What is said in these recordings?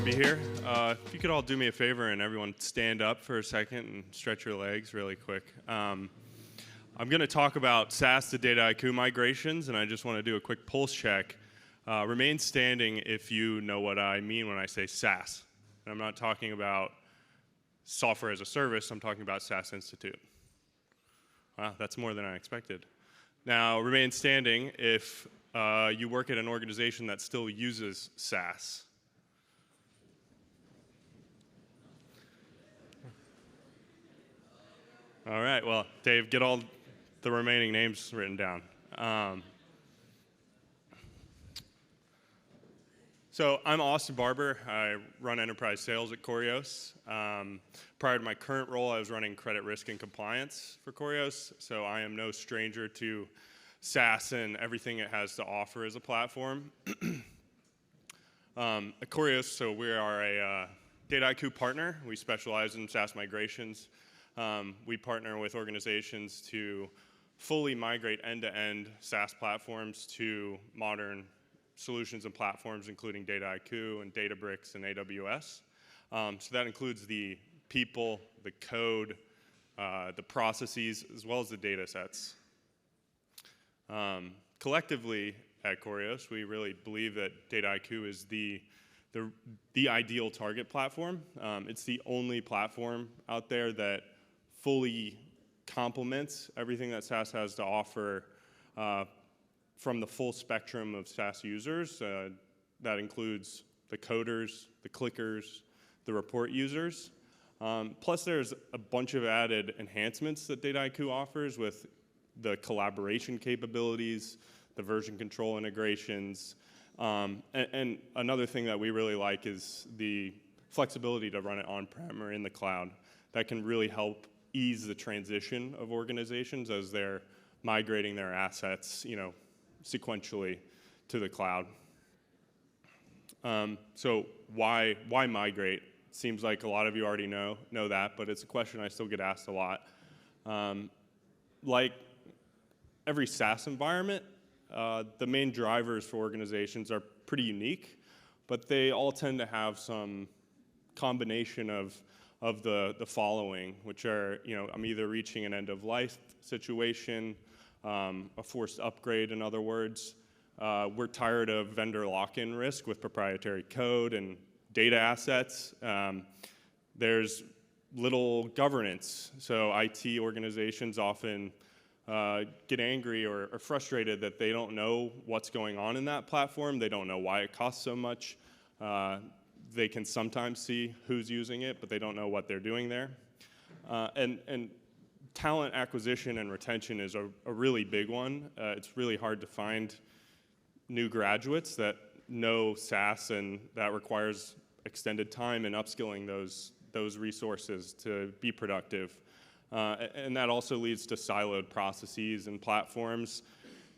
be here. If you could all do me a favor and everyone stand up for a second and stretch your legs really quick. I'm going to talk about SaaS to Dataiku migrations, and I just want to do a quick pulse check. Remain standing if you know what I mean when I say SaaS. And I'm not talking about software as a service, I'm talking about SaaS Institute. Wow, that's more than I expected. Now, remain standing if you work at an organization that still uses SaaS. All right, well, Dave, get all the remaining names written down. So I'm Austin Barber. I run enterprise sales at Corios. Prior to my current role, I was running credit risk and compliance for Corios, so I am no stranger to SaaS and everything it has to offer as a platform. At Corios, so we are a Dataiku partner. We specialize in SaaS migrations. We partner with organizations to fully migrate end-to-end SaaS platforms to modern solutions and platforms, including Dataiku and Databricks and AWS. So that includes the people, the code, the processes, as well as the data sets. Collectively at Corios, we really believe that Dataiku is the ideal target platform. It's the only platform out there that fully complements everything that SaaS has to offer from the full spectrum of SaaS users. That includes the coders, the clickers, the report users. Plus there's a bunch of added enhancements that Dataiku offers with the collaboration capabilities, the version control integrations, and another thing that we really like is the flexibility to run it on-prem or in the cloud. That can really help ease the transition of organizations as they're migrating their assets, sequentially to the cloud. So why migrate? Seems like a lot of you already know that, but it's a question I still get asked a lot. Like every SaaS environment, the main drivers for organizations are pretty unique, but they all tend to have some combination of the following, which are, I'm either reaching an end of life situation, a forced upgrade, in other words. We're tired of vendor lock-in risk with proprietary code and data assets. There's little governance, so IT organizations often get angry or frustrated that they don't know what's going on in that platform. They don't know why it costs so much. They can sometimes see who's using it, but they don't know what they're doing there. And talent acquisition and retention is a really big one. It's really hard to find new graduates that know SaaS, and that requires extended time and upskilling those resources to be productive. And that also leads to siloed processes and platforms.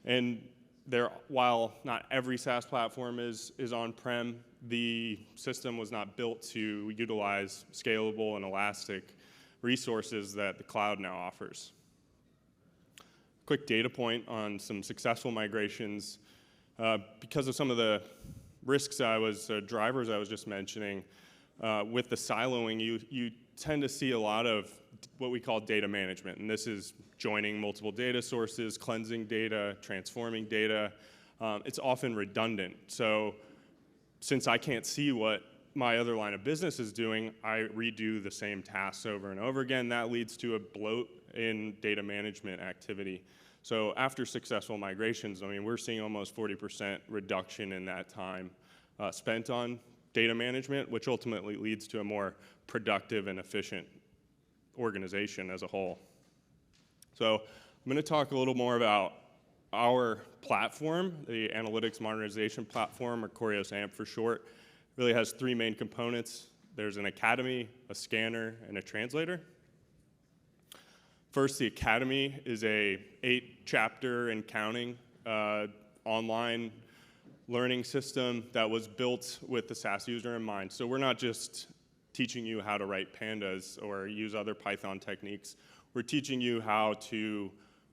And while not every SaaS platform is on-prem, the system was not built to utilize scalable and elastic resources that the cloud now offers. Quick data point on some successful migrations. Because of some of the drivers I was just mentioning, with the siloing, you tend to see a lot of what we call data management. And this is joining multiple data sources, cleansing data, transforming data. It's often redundant. So since I can't see what my other line of business is doing, I redo the same tasks over and over again. That leads to a bloat in data management activity. So after successful migrations, we're seeing almost 40% reduction in that time spent on data management, which ultimately leads to a more productive and efficient organization as a whole. So I'm going to talk a little more about our platform, the Analytics Modernization Platform, or Corios AMP for short. It really has three main components. There's an academy, a scanner, and a translator. First, the academy is a 8-chapter and counting online learning system that was built with the SaaS user in mind. So we're not just teaching you how to write pandas or use other Python techniques. We're teaching you how to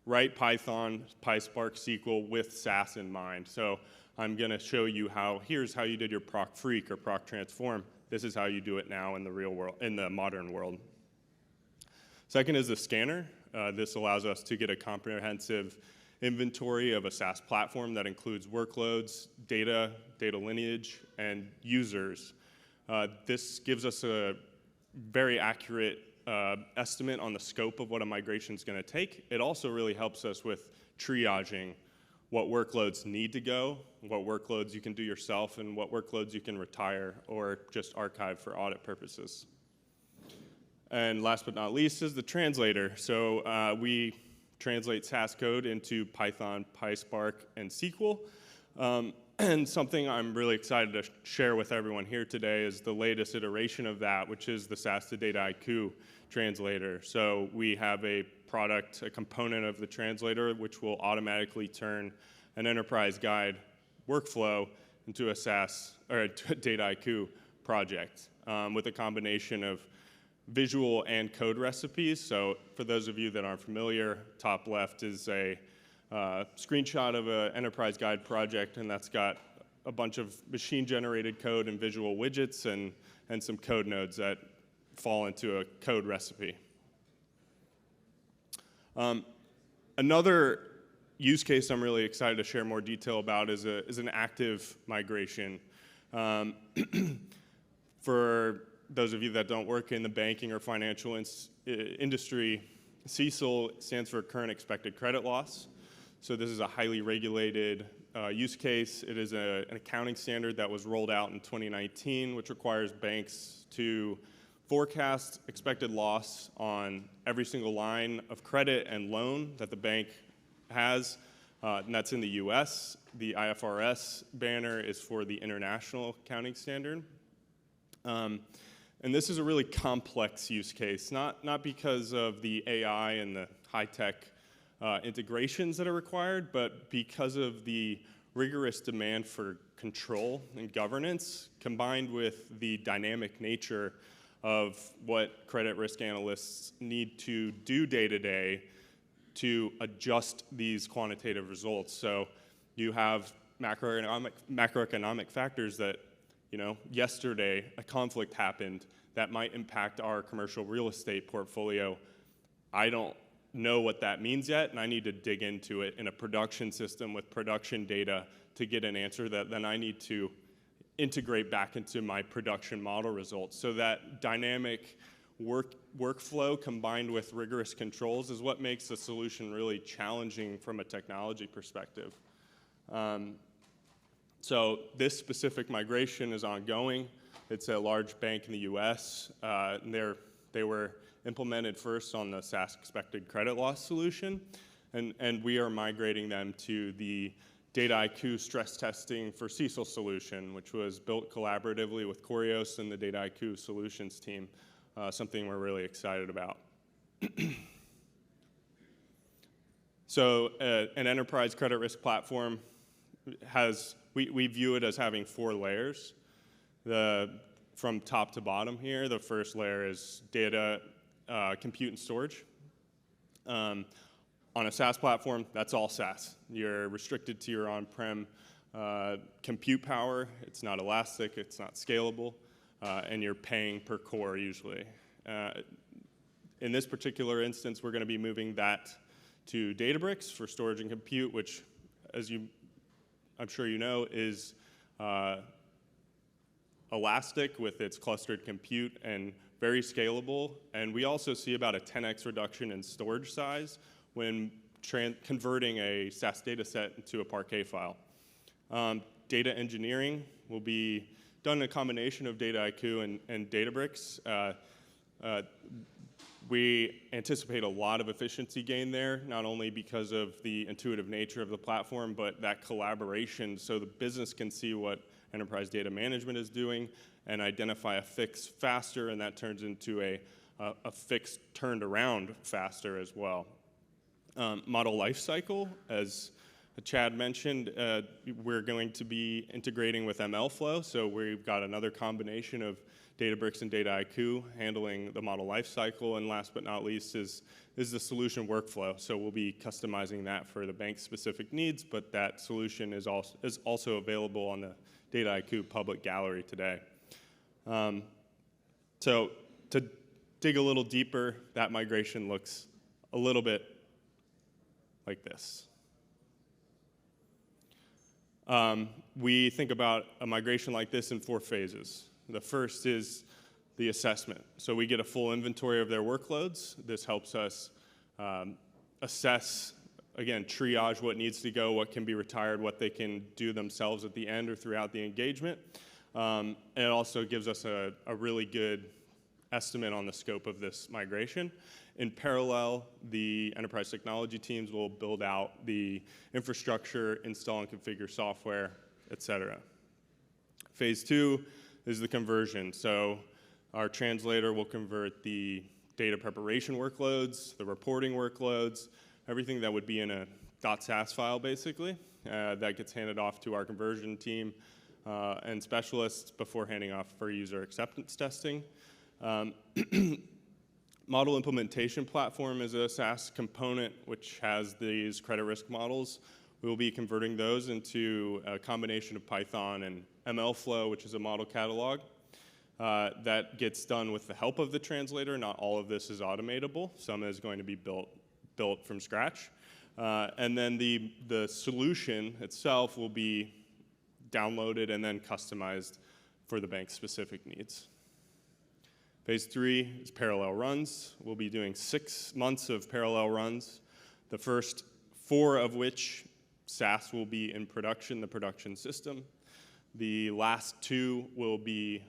write Python, PySpark, SQL with SaaS in mind. So I'm going to show you here's how you did your proc freak or proc transform. this is how you do it now in the real world, in the modern world. Second is the scanner. This allows us to get a comprehensive inventory of a SaaS platform that includes workloads, data lineage, and users. This gives us a very accurate estimate on the scope of what a migration is going to take. It also really helps us with triaging what workloads need to go, what workloads you can do yourself, and what workloads you can retire or just archive for audit purposes. And last but not least is the translator. So we translate SaaS code into Python, PySpark, and SQL. And something I'm really excited to share with everyone here today is the latest iteration of that, which is the SaaS to Dataiku translator. So we have a product, a component of the translator, which will automatically turn an enterprise guide workflow into a SaaS or a Dataiku project with a combination of visual and code recipes. So for those of you that aren't familiar, top left is a screenshot of an enterprise guide project, and that's got a bunch of machine-generated code and visual widgets and some code nodes that fall into a code recipe. Another use case I'm really excited to share more detail about is an active migration. For those of you that don't work in the banking or financial industry, CECL stands for Current Expected Credit Loss. So this is a highly regulated use case. It is an accounting standard that was rolled out in 2019, which requires banks to forecast expected loss on every single line of credit and loan that the bank has, and that's in the US. The IFRS banner is for the International Accounting Standard. And this is a really complex use case, not because of the AI and the high-tech integrations that are required, but because of the rigorous demand for control and governance, combined with the dynamic nature of what credit risk analysts need to do day-to-day to adjust these quantitative results. So you have macroeconomic factors that, yesterday a conflict happened that might impact our commercial real estate portfolio. I don't know what that means yet, and I need to dig into it in a production system with production data to get an answer that then I need to integrate back into my production model results. So that dynamic workflow combined with rigorous controls is what makes the solution really challenging from a technology perspective. So this specific migration is ongoing. It's a large bank in the US. And they were implemented first on the SaaS expected credit loss solution, and we are migrating them to the Dataiku stress testing for CECL solution, which was built collaboratively with Corios and the Dataiku solutions team, something we're really excited about. So an enterprise credit risk platform we view it as having 4 layers. From top to bottom here, the first layer is data, compute, and storage. On a SaaS platform, that's all SaaS. You're restricted to your on-prem compute power. It's not elastic, it's not scalable, and you're paying per core usually. In this particular instance, we're going to be moving that to Databricks for storage and compute, which, as I'm sure you know, is elastic with its clustered compute and very scalable. And we also see about a 10x reduction in storage size when converting a SaaS data set into a Parquet file. Data engineering will be done in a combination of Dataiku and Databricks. We anticipate a lot of efficiency gain there, not only because of the intuitive nature of the platform, but that collaboration so the business can see what enterprise data management is doing and identify a fix faster, and that turns into a fix turned around faster as well. Model lifecycle, as Chad mentioned, we're going to be integrating with MLflow, so we've got another combination of Databricks and Dataiku handling the model lifecycle, and last but not least is the solution workflow. So we'll be customizing that for the bank's specific needs, but that solution is also available on the Dataiku public gallery today. So to dig a little deeper, that migration looks a little bit like this. We think about a migration like this in 4 phases. The first is the assessment. So we get a full inventory of their workloads. This helps us assess, again, triage what needs to go, what can be retired, what they can do themselves at the end or throughout the engagement. And it also gives us a really good estimate on the scope of this migration. In parallel, the enterprise technology teams will build out the infrastructure, install and configure software, et cetera. Phase 2 is the conversion. So our translator will convert the data preparation workloads, the reporting workloads, everything that would be in a .sas file, basically, that gets handed off to our conversion team and specialists before handing off for user acceptance testing. Model Implementation Platform is a SaaS component which has these credit risk models. We will be converting those into a combination of Python and MLflow, which is a model catalog. That gets done with the help of the translator. Not all of this is automatable. Some is going to be built from scratch. And then the solution itself will be downloaded and then customized for the bank's specific needs. Phase 3 is parallel runs. We'll be doing 6 months of parallel runs, the first 4 of which SaaS will be in production, the production system. The last 2 will be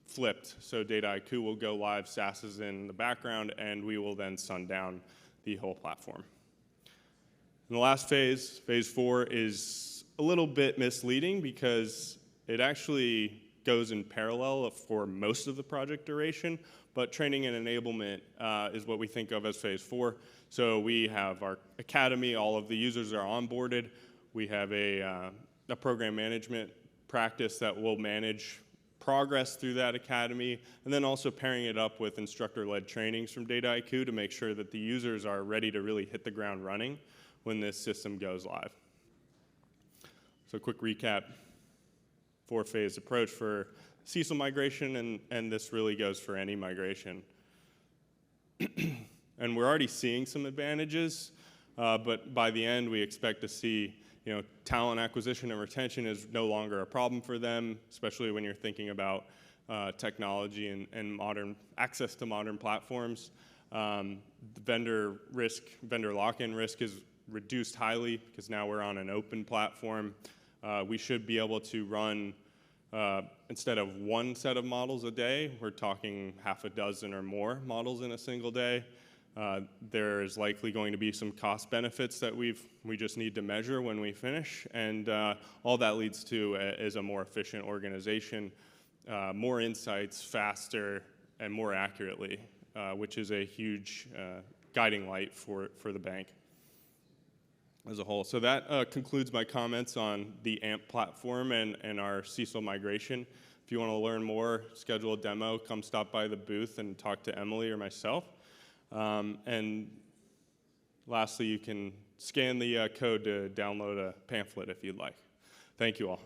flipped, so Dataiku will go live, SaaS is in the background, and we will then sundown the whole platform. And the last phase, phase 4, is a little bit misleading because it actually goes in parallel for most of the project duration, but training and enablement is what we think of as phase 4. So we have our academy, all of the users are onboarded. We have a program management practice that will manage progress through that academy, and then also pairing it up with instructor-led trainings from Dataiku to make sure that the users are ready to really hit the ground running when this system goes live. So quick recap. 4-phase approach for CECL migration, and this really goes for any migration. And we're already seeing some advantages, but by the end we expect to see talent acquisition and retention is no longer a problem for them, especially when you're thinking about technology and modern access to modern platforms. The vendor lock-in risk is reduced highly because now we're on an open platform. We should be able to run, instead of 1 set of models a day, we're talking half a dozen or more models in a single day. There's likely going to be some cost benefits that we just need to measure when we finish, and all that leads to is a more efficient organization, more insights, faster, and more accurately, which is a huge guiding light for the bank as a whole. So that concludes my comments on the AMP platform and our CECL migration. If you want to learn more, schedule a demo, come stop by the booth and talk to Emily or myself. And lastly, you can scan the code to download a pamphlet if you'd like. Thank you all.